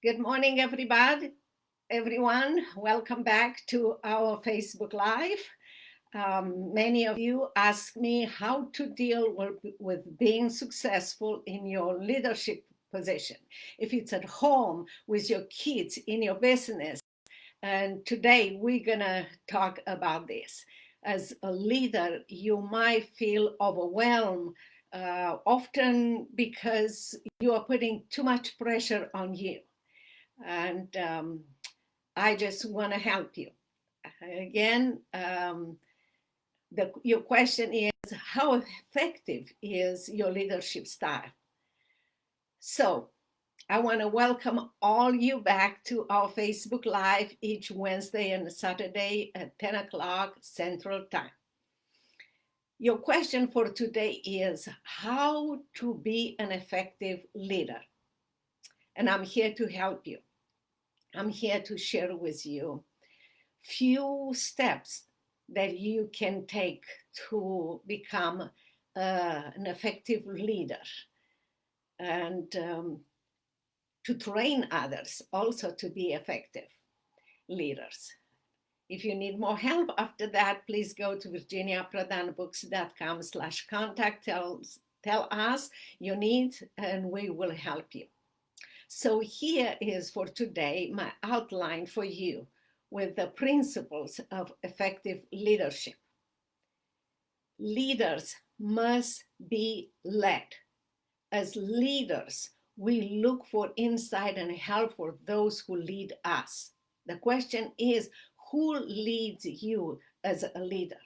Good morning, everybody. Everyone, welcome back to our Facebook Live. Many of you ask me how to deal with being successful in your leadership position. If it's at home, with your kids, in your business. And today we're going to talk about this. As a leader, you might feel overwhelmed, often because you are putting too much pressure on you. And I just want to help you. Again, your question is, how effective is your leadership style? So I want to welcome all you back to our Facebook Live each Wednesday and Saturday at 10 o'clock Central Time. Your question for today is how to be an effective leader. And I'm here to help you. I'm here to share with you few steps that you can take to become an effective leader and to train others also to be effective leaders. If you need more help after that, please go to virginiapradhanbooks.com/contact. Tell us your needs and we will help you. So here is for today my outline for you with the principles of effective leadership. Leaders must be led. As leaders, we look for insight and help for those who lead us. The question is, who leads you as a leader?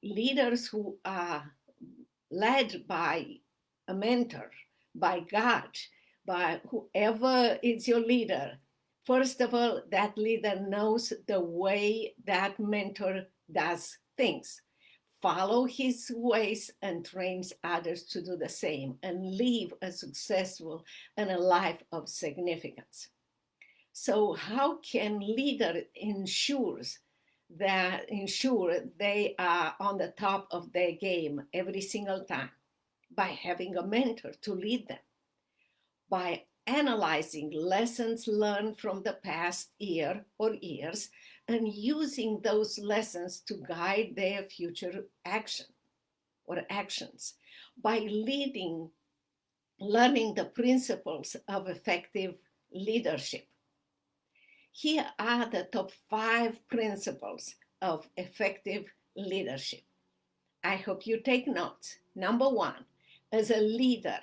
Leaders who are led by a mentor, by God, by whoever is your leader. First of all, that leader knows the way that mentor does things. Follow his ways and trains others to do the same and live a successful and a life of significance. So how can leader ensure they are on the top of their game every single time? By having a mentor to lead them, by analyzing lessons learned from the past year or years and using those lessons to guide their future action or actions, by learning the principles of effective leadership. Here are the top 5 principles of effective leadership. I hope you take notes. Number 1, as a leader,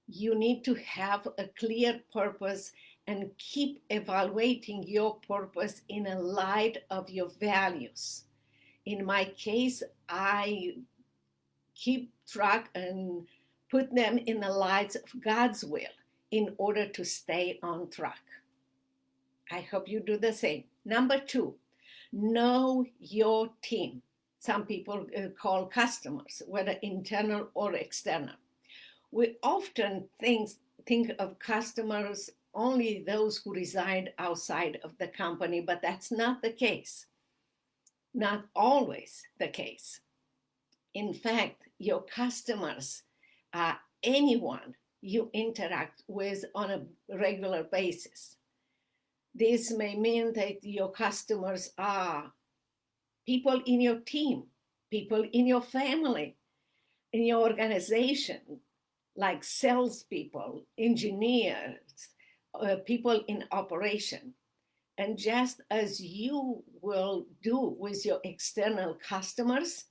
you need to have a clear purpose and keep evaluating your purpose in a light of your values. In my case, I keep track and put them in the light of God's will in order to stay on track. I hope you do the same. Number 2, know your team. Some people call customers, whether internal or external. We often think of customers only those who reside outside of the company, but that's not the case. Not always the case. In fact, your customers are anyone you interact with on a regular basis. This may mean that your customers are people in your team, people in your family, in your organization, like salespeople, engineers, people in operation. And just as you will do with your external customers,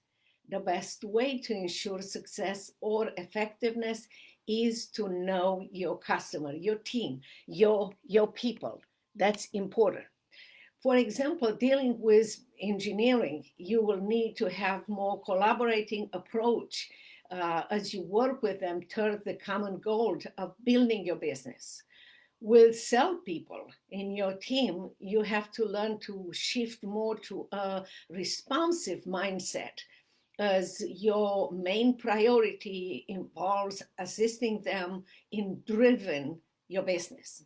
the best way to ensure success or effectiveness is to know your customer, your team, your people. That's important. For example, dealing with engineering, you will need to have more collaborating approach as you work with them toward the common goal of building your business. With salespeople in your team, you have to learn to shift more to a responsive mindset, as your main priority involves assisting them in driving your business.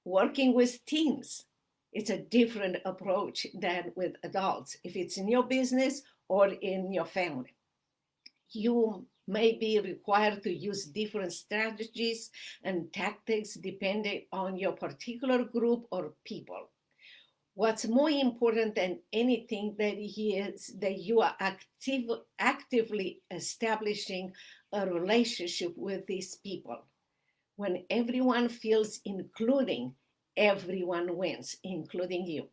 Working with teams, it's a different approach than with adults, if it's in your business or in your family. You may be required to use different strategies and tactics depending on your particular group or people. What's more important than anything that is that you are actively establishing a relationship with these people. When everyone feels including, everyone wins, including you.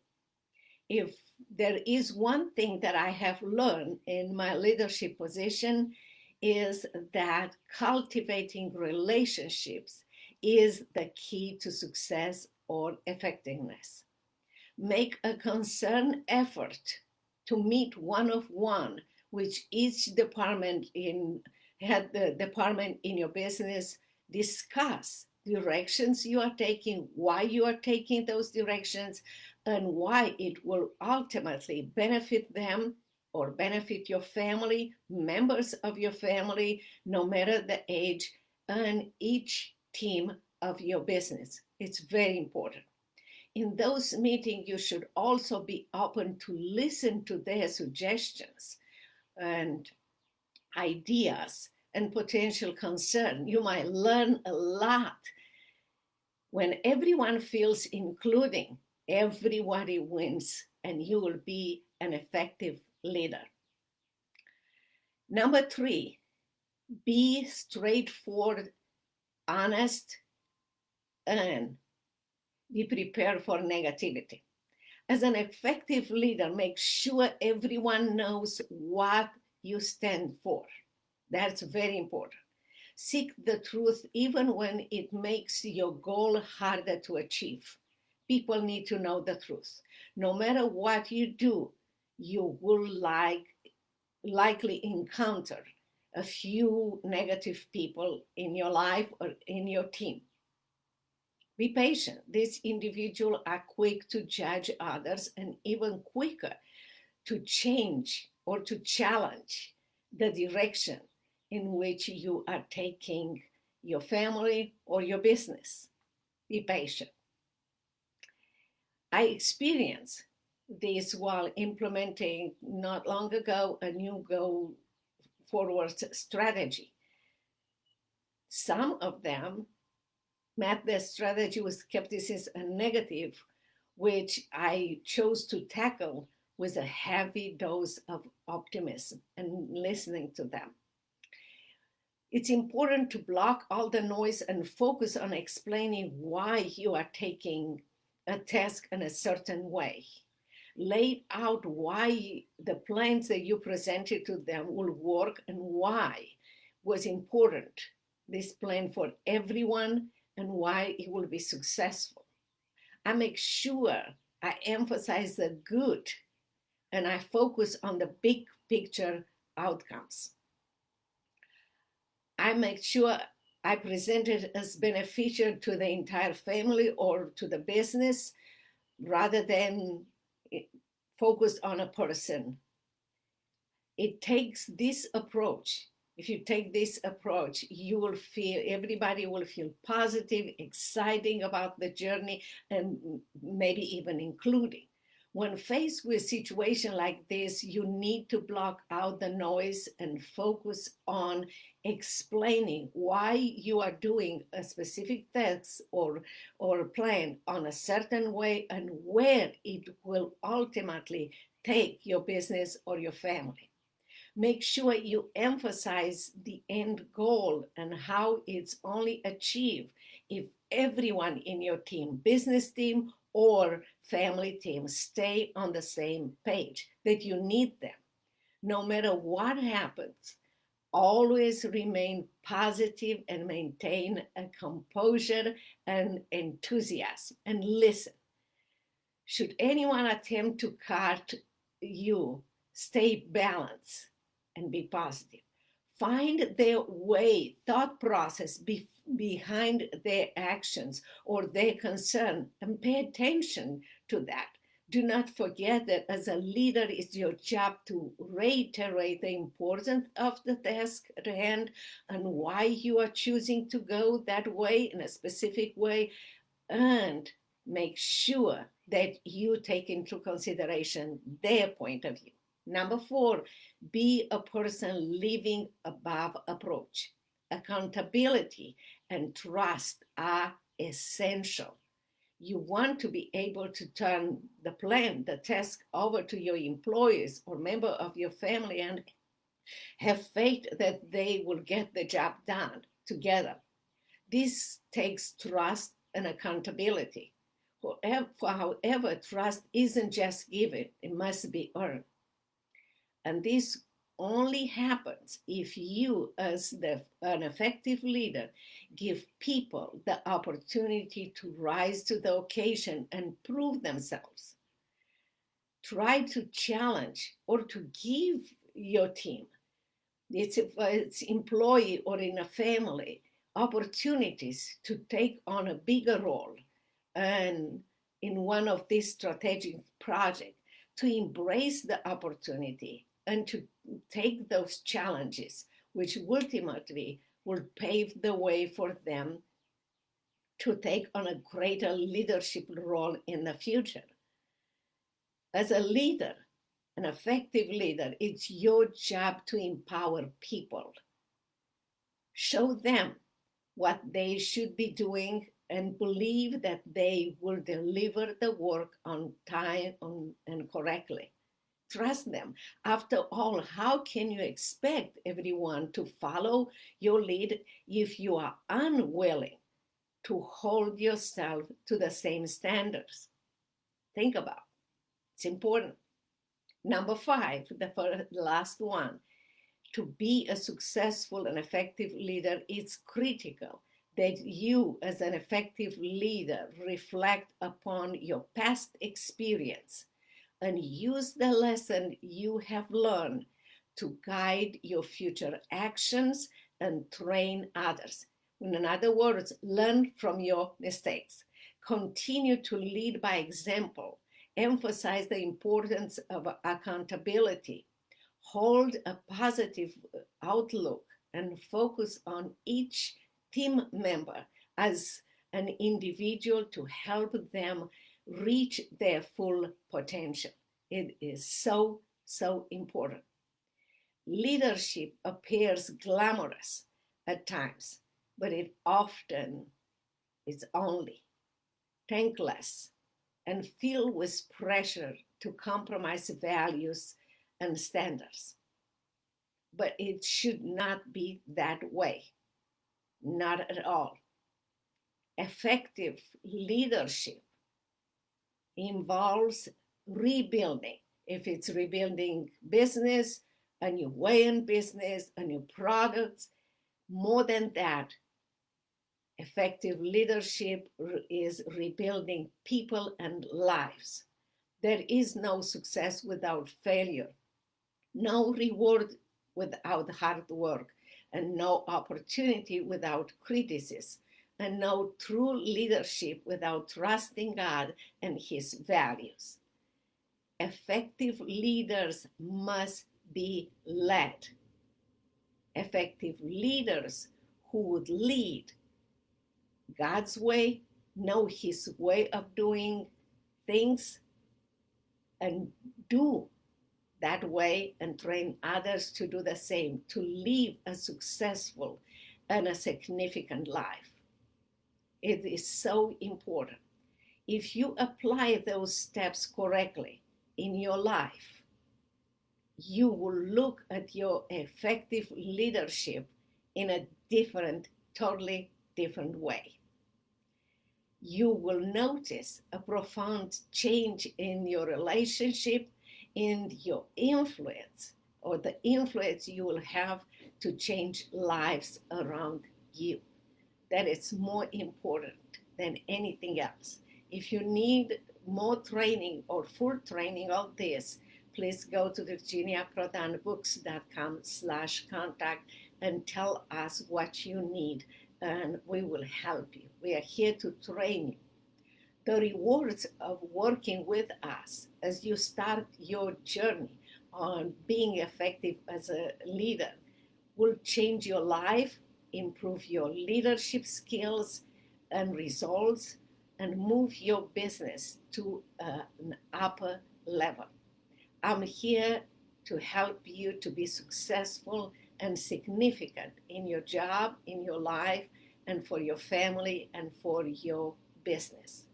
If there is one thing that I have learned in my leadership position is that cultivating relationships is the key to success or effectiveness. Make a concerned effort to meet one-on-one with each department in head the department in your business. Discuss directions you are taking, why you are taking those directions, and why it will ultimately benefit them or benefit your family, members of your family, no matter the age, and each team of your business. It's very important. In those meetings, you should also be open to listen to their suggestions and ideas and potential concern. You might learn a lot. When everyone feels including, everybody wins, and you will be an effective leader. Number 3, be straightforward, honest, and be prepared for negativity. As an effective leader, make sure everyone knows what you stand for. That's very important. Seek the truth even when it makes your goal harder to achieve. People need to know the truth. No matter what you do, you will likely encounter a few negative people in your life or in your team. Be patient. These individuals are quick to judge others and even quicker to change or to challenge the direction in which you are taking your family or your business. Be patient. I experienced this while implementing not long ago a new go forward strategy. Some of them met the strategy with skepticism and negative, which I chose to tackle with a heavy dose of optimism and listening to them. It's important to block all the noise and focus on explaining why you are taking a task in a certain way. Lay out why the plans that you presented to them will work and why was important, this plan for everyone, and why it will be successful. I make sure I emphasize the good and I focus on the big picture outcomes. I make sure I present it as beneficial to the entire family or to the business rather than focus on a person. It takes this approach. If you take this approach, you will feel, everybody will feel positive, exciting about the journey, and maybe even including. When faced with a situation like this, you need to block out the noise and focus on explaining why you are doing a specific task or plan on a certain way and where it will ultimately take your business or your family. Make sure you emphasize the end goal and how it's only achieved if everyone in your team, business team or family team, stay on the same page, that you need them. No matter what happens, always remain positive and maintain a composure and enthusiasm and listen. Should anyone attempt to cut you, stay balanced and be positive. Find their way, thought process behind their actions or their concern and pay attention to that. Do not forget that as a leader, it's your job to reiterate the importance of the task at hand and why you are choosing to go that way in a specific way, and make sure that you take into consideration their point of view. Number 4, be a person living above approach. Accountability and trust are essential. You want to be able to turn the plan, the task over to your employees or member of your family and have faith that they will get the job done together. This takes trust and accountability. However, trust isn't just given, it must be earned. And this only happens if you, as an effective leader, give people the opportunity to rise to the occasion and prove themselves. Try to challenge or to give your team, it's employee or in a family, opportunities to take on a bigger role and in one of these strategic projects, to embrace the opportunity and to take those challenges, which ultimately will pave the way for them to take on a greater leadership role in the future. As a leader, an effective leader, it's your job to empower people. Show them what they should be doing and believe that they will deliver the work on time and correctly. Trust them. After all, how can you expect everyone to follow your lead if you are unwilling to hold yourself to the same standards? Think about it. It's important. Number 5, the last one, to be a successful and effective leader, it's critical that you, as an effective leader, reflect upon your past experience and use the lesson you have learned to guide your future actions and train others. In other words, learn from your mistakes. Continue to lead by example. Emphasize the importance of accountability. Hold a positive outlook and focus on each team member as an individual to help them reach their full potential. It is so, so important. Leadership appears glamorous at times, but it often is only thankless and filled with pressure to compromise values and standards. But it should not be that way. Not at all. Effective leadership involves rebuilding. If it's rebuilding business, a new way in business, a new products, more than that, effective leadership is rebuilding people and lives. There is no success without failure, no reward without hard work, and no opportunity without criticism, and no true leadership without trusting God and His values. Effective leaders must be led. Effective leaders who would lead God's way, know His way of doing things, and do that way and train others to do the same, to live a successful and a significant life. It is so important. If you apply those steps correctly in your life, you will look at your effective leadership in a totally different way. You will notice a profound change in your relationship, in your influence, or the influence you will have to change lives around you. That is more important than anything else. If you need more training or full training of this, please go to virginiaprodanbooks.com/contact and tell us what you need, and we will help you. We are here to train you. The rewards of working with us as you start your journey on being effective as a leader will change your life, improve your leadership skills and results, and move your business to an upper level. I'm here to help you to be successful and significant in your job, in your life, and for your family and for your business.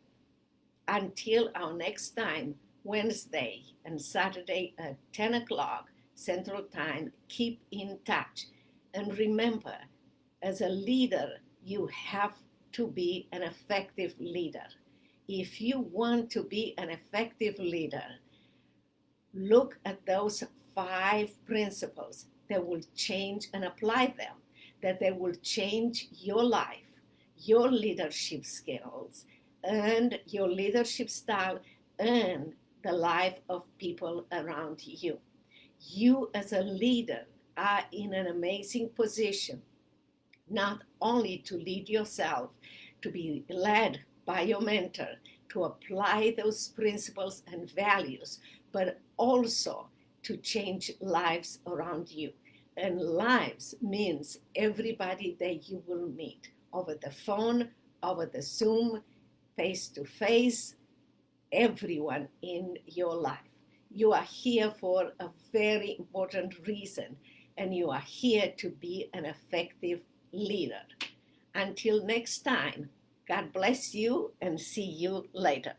Until our next time, Wednesday and Saturday at 10 o'clock Central Time, keep in touch. And remember, as a leader, you have to be an effective leader. If you want to be an effective leader, look at those 5 principles that will change and apply them, that they will change your life, your leadership skills, and your leadership style, and the life of people around you. You as a leader are in an amazing position, not only to lead yourself, to be led by your mentor, to apply those principles and values, but also to change lives around you. And lives means everybody that you will meet over the phone, over the Zoom, face to face, everyone in your life. You are here for a very important reason, and you are here to be an effective leader. Until next time, God bless you and see you later.